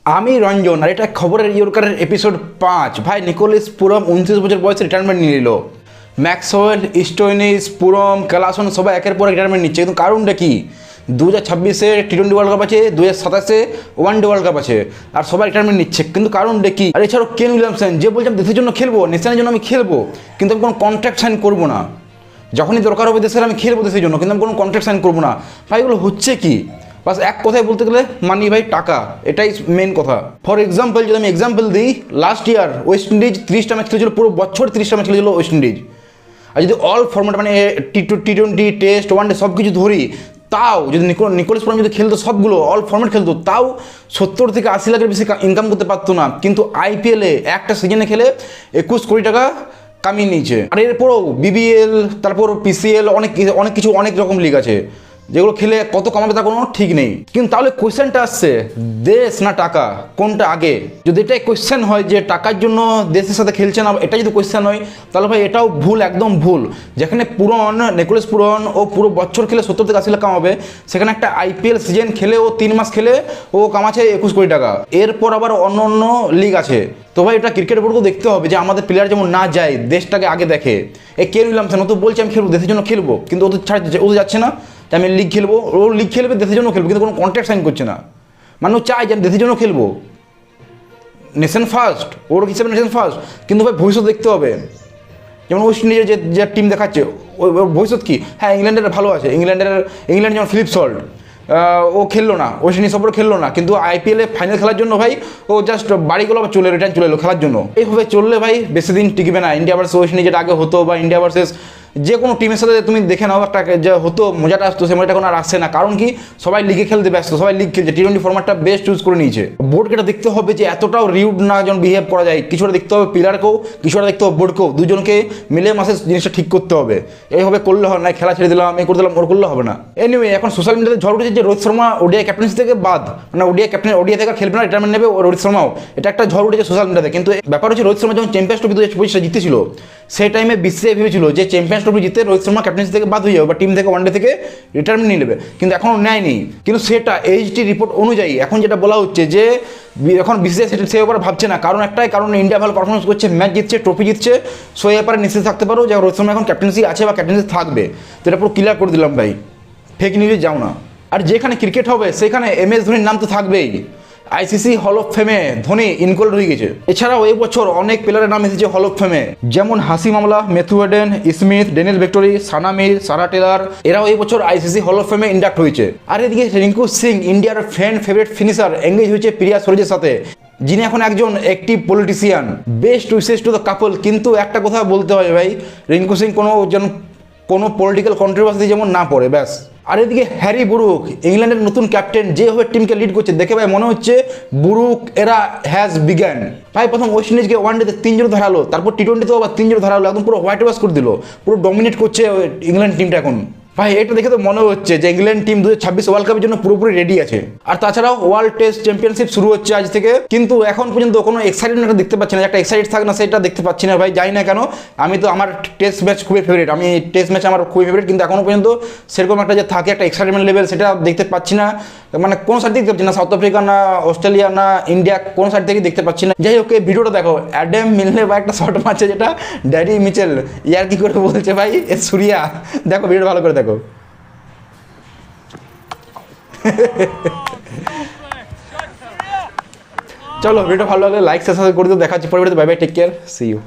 আমি রঞ্জন, আর এটা খবরের ইয়র্কারের এপিসোড 5। ভাই নিকোলাস পুরম 29 বছর বয়সে রিটায়ারমেন্ট নিয়ে নিল। ম্যাক্সওয়েল, স্টোইনিস, পুরম, ক্লাসন সবাই একের পর রিটায়ারমেন্ট নিচ্ছে, কিন্তু কারণটা কি? 2026-এ টি-20 ওয়ার্ল্ড কাপ আছে, 2027-এ ওয়ানডে ওয়ার্ল্ড কাপ আছে, আর সবাই রিটায়ারমেন্ট নিচ্ছে, কিন্তু কারণটা কি? আর এছাড়াও কেন উইলিয়ামসন যে বলছে আমি দেশের জন্য খেলবো, নেশনের জন্য আমি খেলবো, কিন্তু আমি কোনো কন্ট্রাক্ট সাইন করবো না। যখনই দরকার হবে দেশের আমি খেলবো দেশের জন্য, কিন্তু আমি কোনো কন্ট্রাক্ট সাইন করবো না। ভাই এগুলো হচ্ছে কি? বাস এক কথায় বলতে গেলে মানি ভাই টাকা, এটাই মেন কথা। ফর এক্সাম্পল যদি আমি এক্সাম্পল দিই, লাস্ট ইয়ার ওয়েস্ট ইন্ডিজ 30টা ম্যাচ খেলেছিল, পুরো বছর 30টা ম্যাচ খেলেছিল ওয়েস্ট ইন্ডিজ। আর যদি অল ফরম্যাট মানে টি-20, টেস্ট, ওয়ানডে সব কিছু ধরি, তাও যদি নিকোলাস পুরম যদি খেলতো সবগুলো অল ফরম্যাট খেলতো, তাও 70 থেকে 80 লাখের বেশি ইনকাম করতে পারতো না। কিন্তু আইপিএলে একটা সিজনে খেলে 21 কোটি টাকা কামিয়ে নিয়েছে। আর এরপরও বিবিএল, তারপর পিসিএল, অনেক কিছু অনেক রকম লিগ আছে যেগুলো খেলে কত কামাবে তার কোনো ঠিক নেই। কিন্তু তাহলে কোয়েশ্চেনটা আসছে, দেশ না টাকা, কোনটা আগে? যদি এটাই কোয়েশ্চেন হয় যে টাকার জন্য দেশের সাথে খেলছে না, এটা যদি কোয়েশ্চেন হয়, তাহলে ভাই এটাও ভুল, একদম ভুল। যেখানে নিকোলাস পুরম ও পুরো বছর খেলে 70 থেকে 80 লাখ কামাবে, সেখানে একটা আইপিএল সিজন খেলে ও 3 মাস খেলে ও কামাচ্ছে 21 কোটি টাকা। এরপর আবার অন্য অন্য লিগ আছে। তো ভাই এটা ক্রিকেট বোর্ডকেও দেখতে হবে যে আমাদের প্লেয়ার যেমন না যায়, দেশটাকে আগে দেখে। কেন উইলিয়ামসন ও তো বলছে আমি খেলবো, দেশের জন্য খেলবো, কিন্তু ও তো যাচ্ছে না। আমি লিগ খেলবো, ও লিগ খেলবে, দেশের জন্য খেলবো, কিন্তু কোনো কন্ট্রাক্ট সাইন করছে না। মানে ও চায় যে আমি দেশের জন্য খেলবো, নেশন ফার্স্ট, ওর হিসেবে নেশন ফার্স্ট, কিন্তু ভাই ভবিষ্যৎ দেখতে হবে। যেমন ওয়েস্ট ইন্ডিজের যে টিম দেখাচ্ছে, ওর ভবিষ্যৎ কী? হ্যাঁ, ইংল্যান্ডের ভালো আছে, ইংল্যান্ড যেমন ফিলিপ সল্ট, ও খেললো না, ওয়েস্ট ইন্ডিজ সফরে খেললো না, কিন্তু আইপিএলে ফাইনাল খেলার জন্য ভাই ও জাস্ট বাড়িগুলো আবার রিটার্ন চলে এলো খেলার জন্য। এইভাবে চললে ভাই বেশি দিন টিকবে না। ইন্ডিয়া ভার্সেস ওয়েস্ট ইন্ডিজ যেটা আগে হতো, বা ইন্ডিয়া ভার্সেস যে কোনো টিমের সাথে তুমি দেখে নাও, একটা যে হতো মজাটা আসতো, সে মজাটা এখন আর আসছে না। কারণ কি? সবাই লিগে খেলতে ব্যস্ত, সবাই লিগ খেলছে, টি-20 ফরম্যাটটা বেস্ট চুজ করে নিয়েছে। বোর্ডকে এটা দেখতে হবে যে এতটাও রিউড না যেন বিহেভ করা যায়। কিছুটা দেখতে হবে প্লেয়ারকেও, কিছুটা দেখতে হবে বোর্ডকেও, দুজনকে মিলে মাসে জিনিসটা ঠিক করতে হবে। এইভাবে করলে হবে না, খেলা ছেড়ে দিলাম, এই করে দিলাম, ওর করলে হবে না। এনিওয়ে এখন সোশ্যাল মিডিয়াতে ঝড় উঠেছে যে রোহিত শর্মা ওডিআই ক্যাপ্টেন্সি থেকে বাদ, মানে ওডিআই থেকে খেলবে না, রিটায়ারমেন্ট নেবে রোহিত শর্মাও। এটা একটা ঝড় উঠেছে সোশ্যাল মিডিয়াতে। কিন্তু ব্যাপার হচ্ছে রোহিত শর্মা যখন চ্যাম্পিয়ন্স ট্রফি 2025 জিতেছিল, সেই টাইমে বিসিসিআই ভেবেছিল যে চ্যাম্পিয়ন্স ট্রফি জিতে রোহিত শর্মা ক্যাপ্টেন্সি থেকে বাদ হয়ে যাবে, বা টিম থেকে ওয়ানডে থেকে রিটায়ারমেন্ট নিয়ে নেবে, কিন্তু এখনও নেয়নি। কিন্তু সেটা এইচডি রিপোর্ট অনুযায়ী এখন যেটা বলা হচ্ছে যে এখন বিসিসিআই সে ব্যাপারে ভাবছে না। কারণ একটাই, কারণ ইন্ডিয়া ভালো পারফরমেন্স করছে, ম্যাচ জিতছে, ট্রফি জিতছে। সো এই ব্যাপারে নিশ্চিত থাকতে পারো যে রোহিত শর্মা এখন ক্যাপ্টেন্সি আছে বা ক্যাপ্টেন্সি থাকবে। তো এটা পুরো ক্লিয়ার করে দিলাম ভাই, ফেক নিউজে যাও না। আর যেখানে ক্রিকেট হবে সেখানে MS ধোনির নাম তো থাকবেই। ICC hall of ফেমে Dhoni include হয়ে গেছে। এছাড়াও এই বছর অনেক প্লেয়ারের নাম এসেছে হল অফ ফেমে, যেমন Hashim Amla, Matthew Hayden, Smith, Dennis Victory, Sana Mir, Sarah Taylor, এরাও এই বছর আইসিসি হল অফ ফেমে ইন্ডাক্ট হয়েছে। আর এদিকে রিঙ্কু সিং, ইন্ডিয়ার ফেভারিট ফিনিশার, এঙ্গেজ হয়েছে প্রিয়া সরোজের সাথে, যিনি এখন একজন active politician. Best wishes to the কাপল। কিন্তু একটা কথা বলতে হয় ভাই, রিঙ্কু সিং কোনো পলিটিক্যাল কন্ট্রোভার্সি যেমন না পড়ে, ব্যাস। আর এদিকে হ্যারি ব্রুক, ইংল্যান্ডের নতুন ক্যাপ্টেন, যেভাবে টিমকে লিড করছে দেখে ভাই মনে হচ্ছে ব্রুক এরা হ্যাজ বিগ্যান। ভাই প্রথম ওয়েস্ট ইন্ডিজকে ওয়ানডেতে 3-0 ধরালো, তারপর টি-20তেও আবার 3-0 ধরালো, একদম পুরো হোয়াইট ওয়াশ করে দিল, পুরো ডমিনেট করছে ইংল্যান্ড টিমটা এখন। ভাই এটা দেখে তো মনে হচ্ছে যে ইংল্যান্ড টিম 2026 ওয়ার্ল্ড কাপের জন্য পুরোপুরি রেডি আছে। আর তাছাড়াও ওয়ার্ল্ড টেস্ট চ্যাম্পিয়নশিপ শুরু হচ্ছে আজ থেকে, কিন্তু এখন পর্যন্ত কোনো এক্সাইটমেন্ট দেখতে পাচ্ছি না। একটা এক্সাইটেড থাক না, সেটা দেখতে পাচ্ছি না ভাই, জানি না কেন। আমি তো আমার টেস্ট ম্যাচ খুবই ফেভারিট, আমি টেস্ট ম্যাচ আমার খুবই ফেভারিট, কিন্তু এখনও পর্যন্ত সেরকম একটা যে থাকে একটা এক্সাইটমেন্ট লেভেল, সেটা দেখতে পাচ্ছি না। মানে কোনো সাইড থেকে দেখতে পাচ্ছি না, সাউথ আফ্রিকা না অস্ট্রেলিয়া না ইন্ডিয়া, কোনো সাইড থেকে দেখতে পাচ্ছি না। যাই হোক, এই ভিডিওটা দেখো, অ্যাডাম মিলনে বা একটা শর্ট মারছে, যেটা ড্যারি মিচেল ইয়ার কি করে বলছে ভাই এ সুরিয়া। দেখো ভিডিও ভালো করে দেখো। চলো ভিডিও ভালো লাগলে লাইক সাবস্ক্রাইব করে দিও। দেখা হচ্ছে পরবর্তীতে। Bye bye, take care, see you.